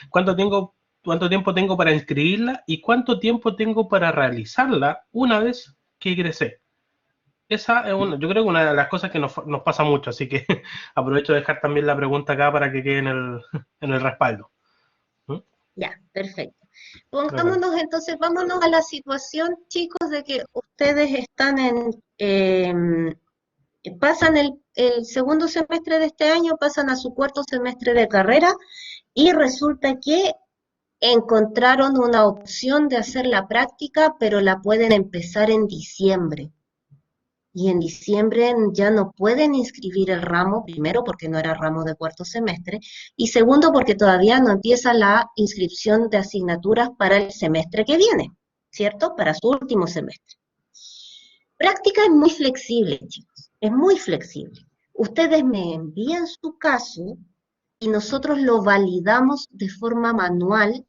¿Cuánto tiempo tengo para inscribirla? ¿Y cuánto tiempo tengo para realizarla una vez que egresé? Esa es yo creo que una de las cosas que nos pasa mucho, así que aprovecho de dejar también la pregunta acá para que quede en el respaldo. ¿Mm? Ya, perfecto. Bacán. Pongámonos entonces, vámonos a la situación, chicos, de que ustedes están pasan el segundo semestre de este año, pasan a su cuarto semestre de carrera y resulta que encontraron una opción de hacer la práctica, pero la pueden empezar en diciembre. Y en diciembre ya no pueden inscribir el ramo, primero porque no era ramo de cuarto semestre, y segundo porque todavía no empieza la inscripción de asignaturas para el semestre que viene, ¿cierto? Para su último semestre. Práctica es muy flexible, chicos, es muy flexible. Ustedes me envían su caso y nosotros lo validamos de forma manual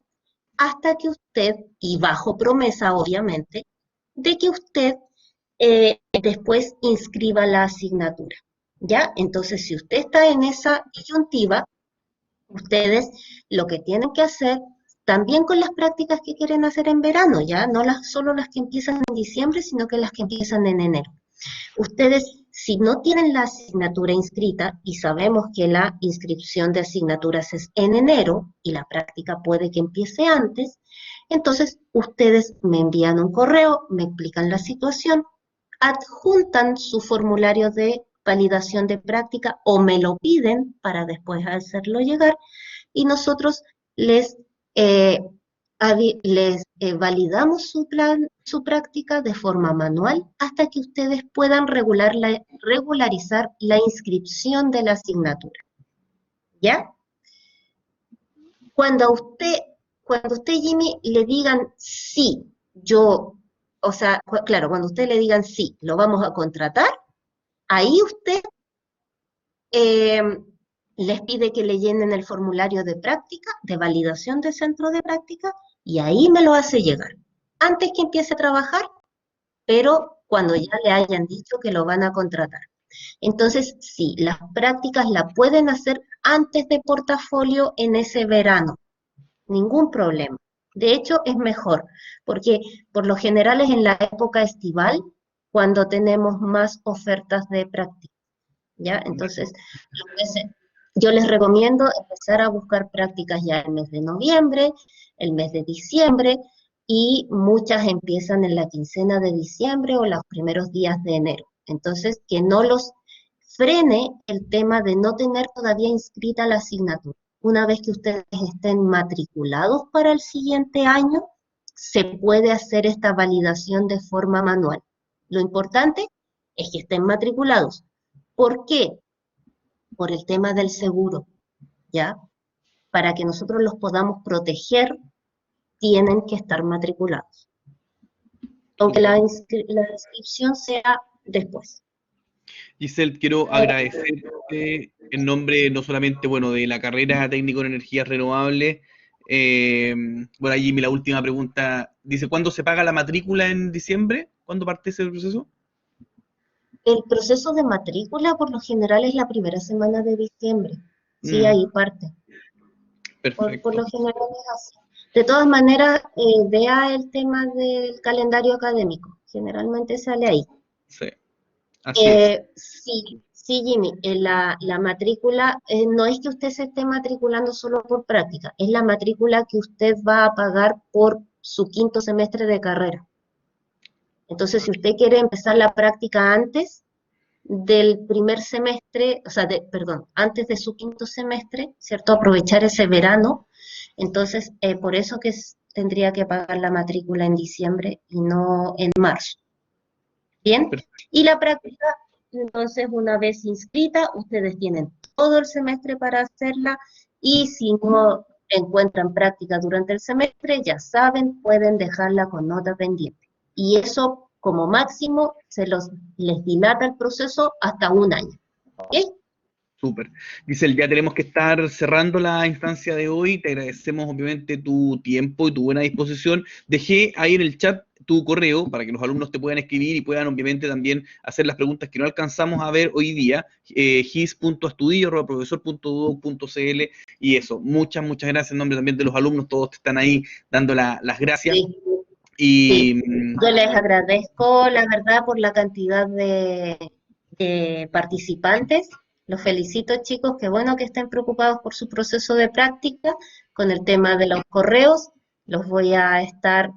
hasta que usted, y bajo promesa obviamente, de que usted después inscriba la asignatura. ¿Ya? Entonces, si usted está en esa disyuntiva, ustedes lo que tienen que hacer, también con las prácticas que quieren hacer en verano, ya no solo las que empiezan en diciembre, sino que las que empiezan en enero. Ustedes, si no tienen la asignatura inscrita, y sabemos que la inscripción de asignaturas es en enero, y la práctica puede que empiece antes, entonces ustedes me envían un correo, me explican la situación, adjuntan su formulario de validación de práctica o me lo piden para después hacerlo llegar y nosotros les, eh, validamos su práctica de forma manual hasta que ustedes puedan regularizar la inscripción de la asignatura. ¿Ya? Cuando a usted, Jimmy, le digan sí, o sea, claro, cuando usted le digan sí, lo vamos a contratar, ahí usted eh, les pide que le llenen el formulario de práctica, de validación de centro de práctica, y ahí me lo hace llegar. Antes que empiece a trabajar, pero cuando ya le hayan dicho que lo van a contratar. Entonces, sí, las prácticas las pueden hacer antes de portafolio en ese verano, ningún problema. De hecho, es mejor, porque por lo general es en la época estival cuando tenemos más ofertas de práctica. ¿Ya? Entonces, yo les recomiendo empezar a buscar prácticas ya el mes de noviembre, el mes de diciembre, y muchas empiezan en la quincena de diciembre o los primeros días de enero. Entonces, que no los frene el tema de no tener todavía inscrita la asignatura. Una vez que ustedes estén matriculados para el siguiente año, se puede hacer esta validación de forma manual. Lo importante es que estén matriculados. ¿Por qué? Por el tema del seguro, ¿ya? Para que nosotros los podamos proteger, tienen que estar matriculados. Aunque la inscripción sea después. Giselle, quiero agradecerte en nombre no solamente, bueno, de la carrera técnico en energías renovables. Bueno, allí la última pregunta dice, ¿cuándo se paga la matrícula en diciembre? ¿Cuándo parte ese proceso? El proceso de matrícula por lo general es la primera semana de diciembre. Sí, Mm, ahí parte. Por perfecto. lo general es así. De todas maneras, vea el tema del calendario académico. Generalmente sale ahí. Sí, así es. Sí, sí, Jimmy, la matrícula, no es que usted se esté matriculando solo por práctica, es la matrícula que usted va a pagar por su quinto semestre de carrera. Entonces, si usted quiere empezar la práctica antes del primer semestre, o sea, perdón, antes de su quinto semestre, ¿cierto? Aprovechar ese verano, entonces, por eso que tendría que pagar la matrícula en diciembre y no en marzo. Bien, y la práctica, entonces, una vez inscrita, ustedes tienen todo el semestre para hacerla y si no encuentran práctica durante el semestre, ya saben, pueden dejarla con nota pendiente. Y eso, como máximo, les dilata el proceso hasta un año. ¿Ok? Súper. Giselle, ya tenemos que estar cerrando la instancia de hoy. Te agradecemos obviamente tu tiempo y tu buena disposición. Dejé ahí en el chat tu correo para que los alumnos te puedan escribir y puedan obviamente también hacer las preguntas que no alcanzamos a ver hoy día. gis.astudillo@profesor.edu.cl y eso. Muchas gracias en nombre también de los alumnos. Todos te están ahí dando las gracias. Sí, Y sí. Yo les agradezco, la verdad, por la cantidad de participantes. Los felicito, chicos. Qué bueno que estén preocupados por su proceso de práctica. Con el tema de los correos, los voy a estar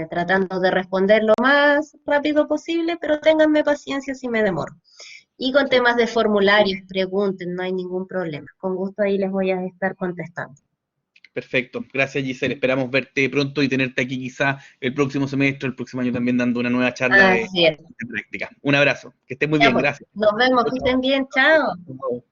tratando de responder lo más rápido posible, pero ténganme paciencia si me demoro. Y con temas de formularios, pregunten, no hay ningún problema. Con gusto ahí les voy a estar contestando. perfecto. Gracias, Giselle. Esperamos verte pronto y tenerte aquí quizá el próximo semestre, el próximo año también dando una nueva charla Así es. de práctica. Un abrazo. Que estés muy Ya bien. pues, Gracias. nos vemos, que estén bien, chao. Chao.